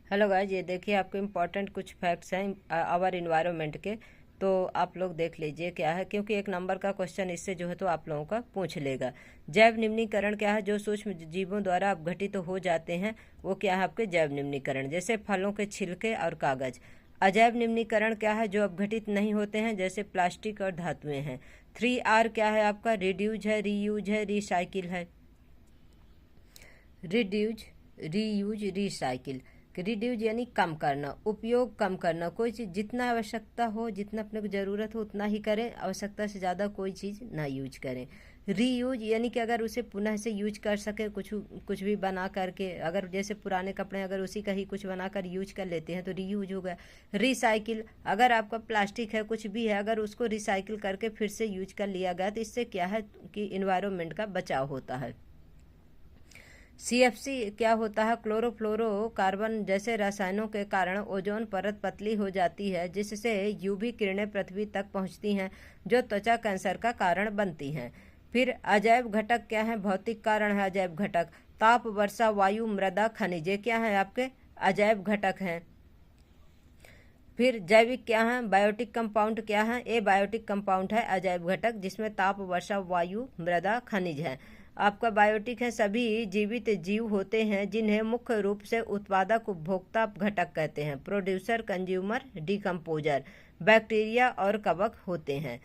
Hello guys, ये देखिए आपके इम्पोर्टेंट कुछ फैक्ट्स हैं आवर इन्वायरमेंट के। तो आप लोग देख लीजिए क्या है, क्योंकि एक नंबर का क्वेश्चन इससे जो है तो आप लोगों का पूछ लेगा। जैव निम्नीकरण क्या है? जो सूक्ष्म जीवों द्वारा अपघटित तो हो जाते हैं वो क्या है आपके जैव निम्नीकरण, जैसे फलों के छिलके और कागज। अजैव निम्नीकरण क्या है? जो अपघटित नहीं होते हैं, जैसे प्लास्टिक और धातुएं हैं। 3R क्या है आपका? रिड्यूज है, रीयूज है, रिसाइकिल है। Reduce, reuse, recycle. रिड्यूज यानी कम करना, उपयोग कम करना। कोई चीज़ जितना आवश्यकता हो, जितना अपने को ज़रूरत हो उतना ही करें, आवश्यकता से ज़्यादा कोई चीज़ ना यूज करें। रीयूज यानी कि अगर उसे पुनः से यूज कर सके, कुछ भी बना करके, अगर जैसे पुराने कपड़े अगर उसी का ही कुछ बनाकर यूज कर लेते हैं तो रीयूज हो गया। रिसाइकिल, अगर आपका प्लास्टिक है, कुछ भी है, अगर उसको रिसाइकिल करके फिर से यूज कर लिया गया तो इससे क्या है कि इन्वायरमेंट का बचाव होता है। CFC क्या होता है? क्लोरोफ्लोरोकार्बन जैसे रसायनों के कारण ओजोन परत पतली हो जाती है, जिससे यूवी किरणें पृथ्वी तक पहुंचती हैं, जो त्वचा कैंसर का कारण बनती हैं। फिर अजैव घटक क्या है? भौतिक कारण है अजैव घटक। ताप, वर्षा, वायु, मृदा, खनिज, ये क्या है आपके अजैव घटक हैं। फिर जैविक क्या है? बायोटिक कंपाउंड क्या है? ए बायोटिक कंपाउंड है अजैव घटक, जिसमें ताप, वर्षा, वायु, मृदा, खनिज है। आपका बायोटिक है सभी जीवित जीव होते हैं जिन्हें मुख्य रूप से उत्पादक उपभोक्ता घटक कहते हैं। Producer, consumer, decomposer. बैक्टीरिया और कवक होते हैं।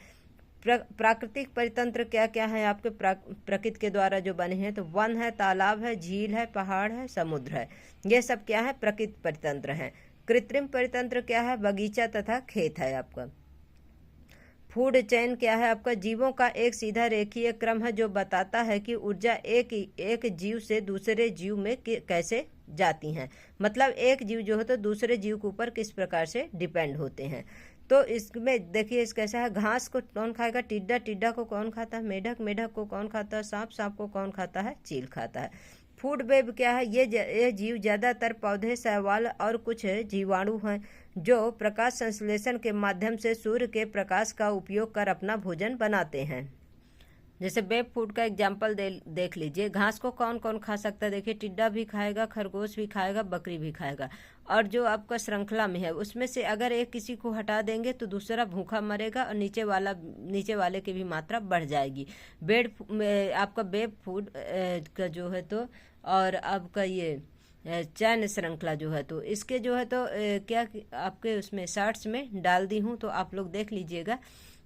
प्राकृतिक परितंत्र क्या क्या है आपके? प्रकृति के द्वारा जो बने हैं, तो वन है, तालाब है, झील है, पहाड़ है, समुद्र है। ये सब क्या है? प्रकृति परितंत्र है। कृत्रिम परितंत्र क्या है? बगीचा तथा खेत है आपका। फूड चेन क्या है आपका? जीवों का एक सीधा रेखीय क्रम है जो बताता है कि ऊर्जा एक जीव से दूसरे जीव में कैसे जाती हैं। मतलब एक जीव जो है तो दूसरे जीव के ऊपर किस प्रकार से डिपेंड होते हैं। तो इसमें देखिए इस कैसा है, घास को कौन खाएगा? टिड्डा। टिड्डा को कौन खाता है? मेढक। मेढक को कौन खाता है? सांप। सांप को कौन खाता है? चील खाता है। फूड वेब क्या है? ये जीव ज्यादातर पौधे, शैवाल और कुछ जीवाणु हैं जो प्रकाश संश्लेषण के माध्यम से सूर्य के प्रकाश का उपयोग कर अपना भोजन बनाते हैं। जैसे वेब फूड का एग्जाम्पल देख लीजिए। घास को कौन कौन खा सकता है? देखिए टिड्डा भी खाएगा, खरगोश भी खाएगा, बकरी भी खाएगा। और जो आपका श्रृंखला में है उसमें से अगर एक किसी को हटा देंगे तो दूसरा भूखा मरेगा और नीचे वाले की भी मात्रा बढ़ जाएगी। आपका वेब फूड का जो है तो, और आपका ये चैन श्रृंखला जो है तो इसके जो है तो क्या आपके उसमें शॉर्ट्स में डाल दी हूँ, तो आप लोग देख लीजिएगा।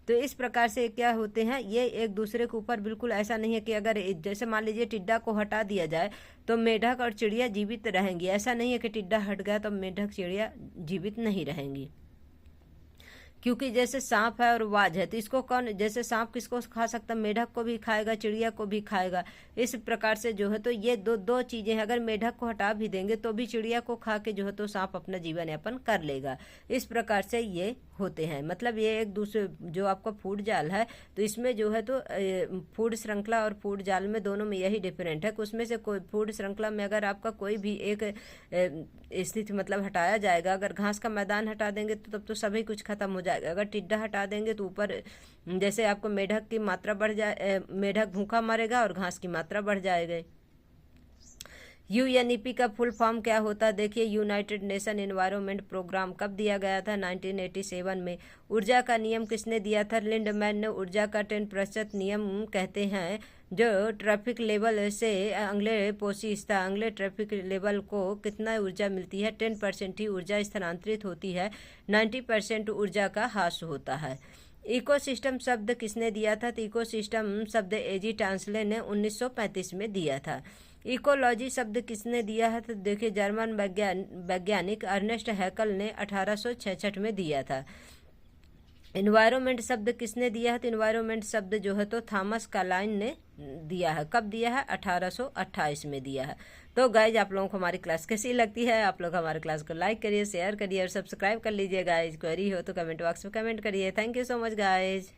तो इस प्रकार से क्या होते हैं, ये एक दूसरे के ऊपर बिल्कुल ऐसा नहीं है कि अगर जैसे मान लीजिए टिड्डा को हटा दिया जाए तो मेढक और चिड़िया जीवित रहेंगी। ऐसा नहीं है कि टिड्डा हट गया तो मेढक चिड़िया जीवित नहीं रहेंगी। क्योंकि जैसे सांप है और वाज है, तो इसको कौन, जैसे सांप किसको खा सकता है? मेढक को भी खाएगा, चिड़िया को भी खाएगा। इस प्रकार से जो है तो ये दो चीजें हैं। अगर मेढक को हटा भी देंगे तो भी चिड़िया को खा के जो है तो सांप अपना जीवन यापन कर लेगा। इस प्रकार से ये होते हैं। मतलब ये एक दूसरे जो आपका फूड जाल है तो इसमें जो है तो फूड श्रृंखला और फूड जाल में दोनों में यही डिफरेंट है कि उसमें से कोई फूड श्रृंखला में अगर आपका कोई भी एक स्थिति मतलब हटाया जाएगा, अगर घास का मैदान हटा देंगे तो तब तो सभी कुछ खत्म हो जाएगा। अगर टिड्डा हटा देंगे तो ऊपर जैसे आपको मेढक की मात्रा बढ़ जाए, मेढक भूखा मरेगा और घास की मात्रा बढ़ जाएगी। UNEP का फुल फॉर्म क्या होता है? देखिए, यूनाइटेड नेशन एनवायरनमेंट प्रोग्राम कब दिया गया था? 1987 में। ऊर्जा का नियम किसने दिया था? लिंडमैन ने ऊर्जा का 10% नियम कहते हैं, जो ट्रैफिक लेवल से अगले पोषिस्ता अगले ट्रैफिक लेवल को कितना ऊर्जा मिलती है? 10% ही ऊर्जा स्थानांतरित होती है, 90% ऊर्जा का ह्रास होता है। इकोसिस्टम शब्द किसने दिया था? तो इकोसिस्टम शब्द एजी टांसले ने 1935 में दिया था। इकोलॉजी शब्द किसने दिया है? तो देखिए जर्मन वैज्ञानिक अर्नेस्ट हैकल ने 1866 में दिया था। इन्वायरमेंट शब्द किसने दिया है? तो इन्वायरमेंट शब्द जो है तो थॉमस कार्लाइन ने दिया है। कब दिया है? 1828 में दिया है। तो गाइज, आप लोगों को हमारी क्लास कैसी लगती है? आप लोग हमारी क्लास को लाइक करिए, शेयर करिए और सब्सक्राइब कर लीजिए गाइज। क्वेरी हो तो कमेंट बॉक्स में कमेंट करिए। Thank you so much guys.